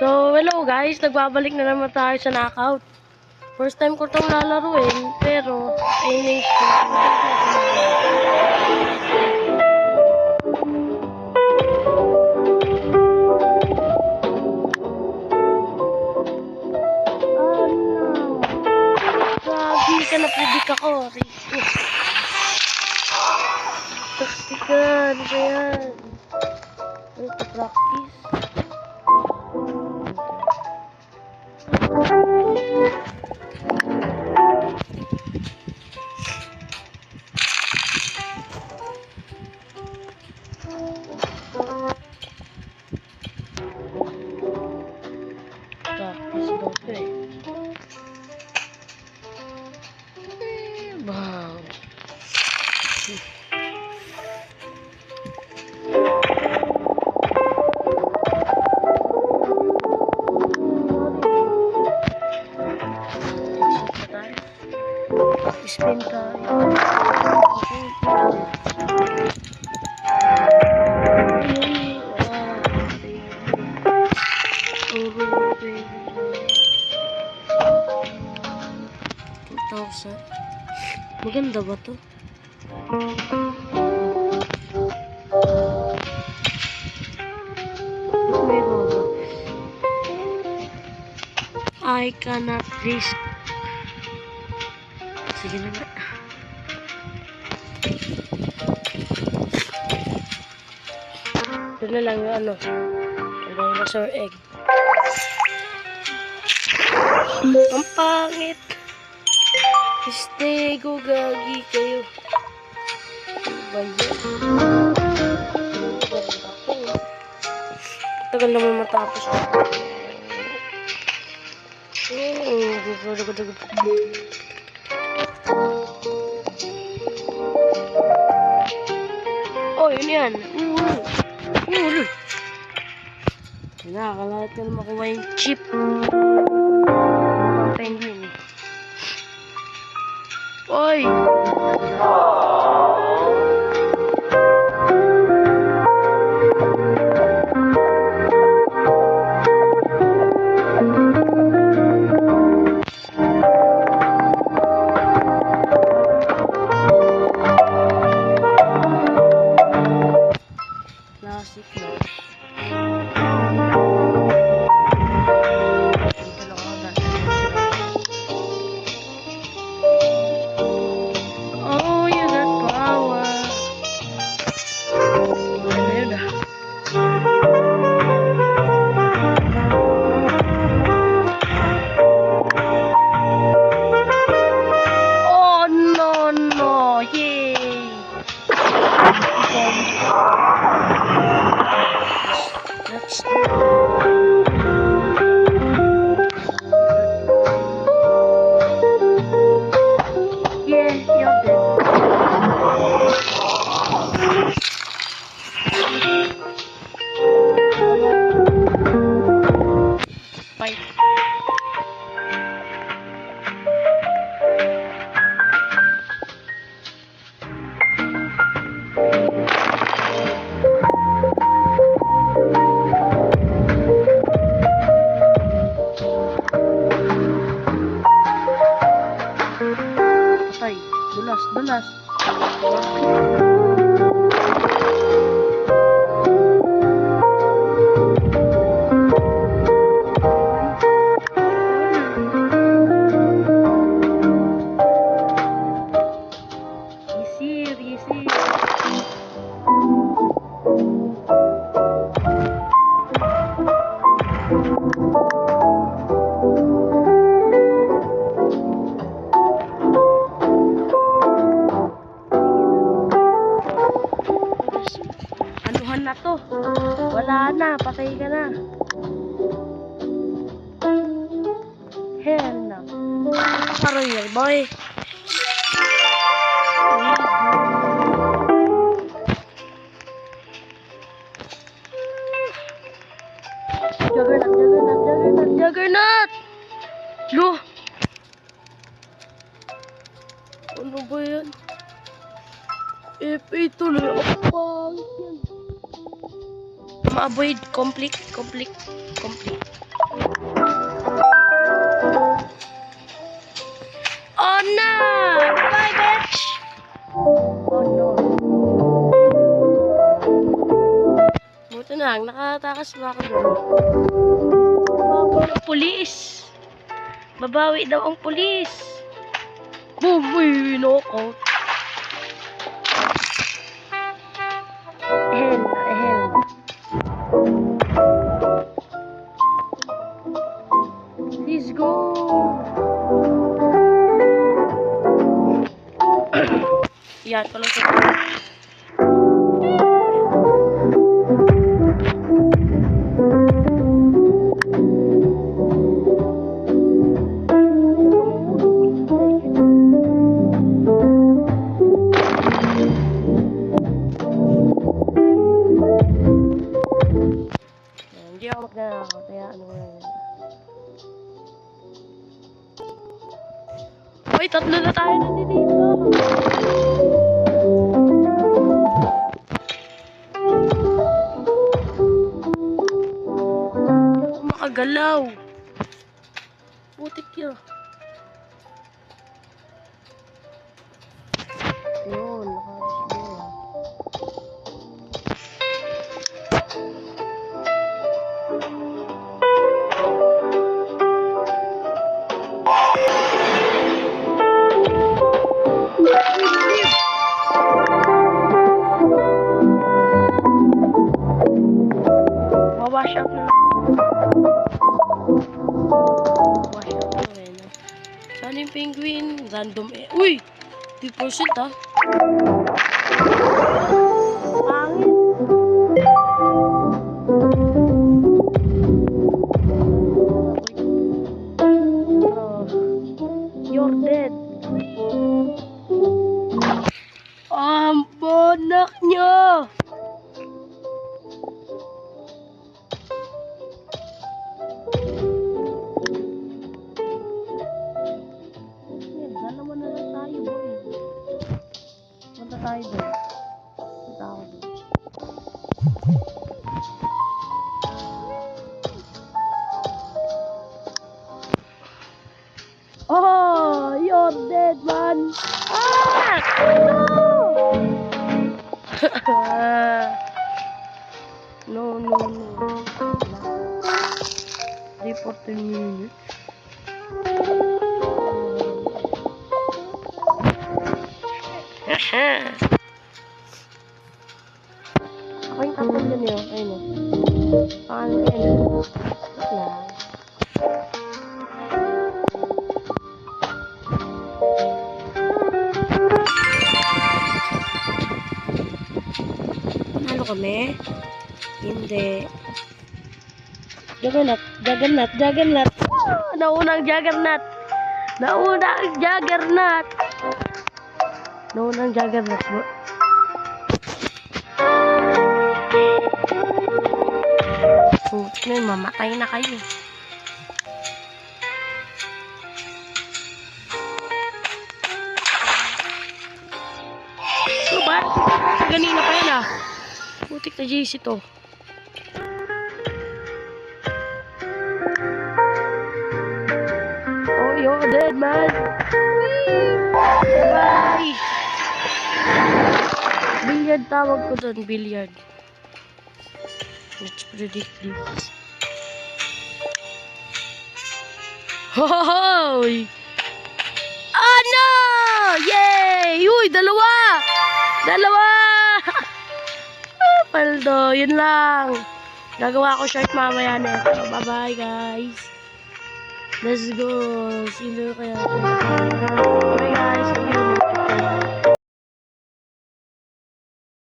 So, hello guys, nagbabalik na naman tayo sa knockout. First time ko itong lalaruin, pero finish ko. Grabe ka na predict ako. Taktikan, kaya. Ito practice. Practice daw ito eh. Wow. Spin tayo. Maganda ba to? I cannot risk. Sige na nga. Ito na lang yung ano. Dinosaur egg. Ang pangit. Stego, gagi kayo. Bayan. Tagal naman matapos. Oh, yun yan. Nakakalat ka na makuha yung chip. Penguin. Oy! Classic na. Dulas. Yisir. Anuhan na to. Wala na. Patay ka na. Hell no. Royal boy. Juggernaut! Lo! Ano ba yan? F8 tuloy. Pangit yan. Ma-avoid complete. tatakas ba ako doon? Babawi ang pulis. Babawi daw ang pulis. Boom! Uy, knockout. Ehel. Let's go! Yan, walang sa hindi ako magnanakaw, kaya ano nga yan. Uy, tatlo na tayo nandito. Makagalaw. Putik yun. Yun, nakalis yun. Wash out na. Wash out na rin. Saan yung penguin? Random eh. Uy! 3% ah. Pangit. Oh. You're dead. Bonak nyo! Dalawa na lang tayo, boy. Punta tayo doon. Punta ako doon. Oh, you're dead, man. Ah! No! No. 3-14 minutes. Ako yung tatag yun yun. Ayun o. Pangalan ko yun. Wait lang. Panalo kami? Hindi. Juggernaut. Ah, naunang Juggernaut. Bro. Ngayon, mamatay na kayo. So ba? Ganina pa yan ah. Putik na JC to. Oh, you're dead, man. Bye. Billiard tawag ko doon, billiard. Let's predict this. Hohoy! Oh no! Yay! Uy, dalawa! Paldo, yun lang. Gagawa ko short mamaya na ito. Bye-bye, guys. Let's go. See you kaya.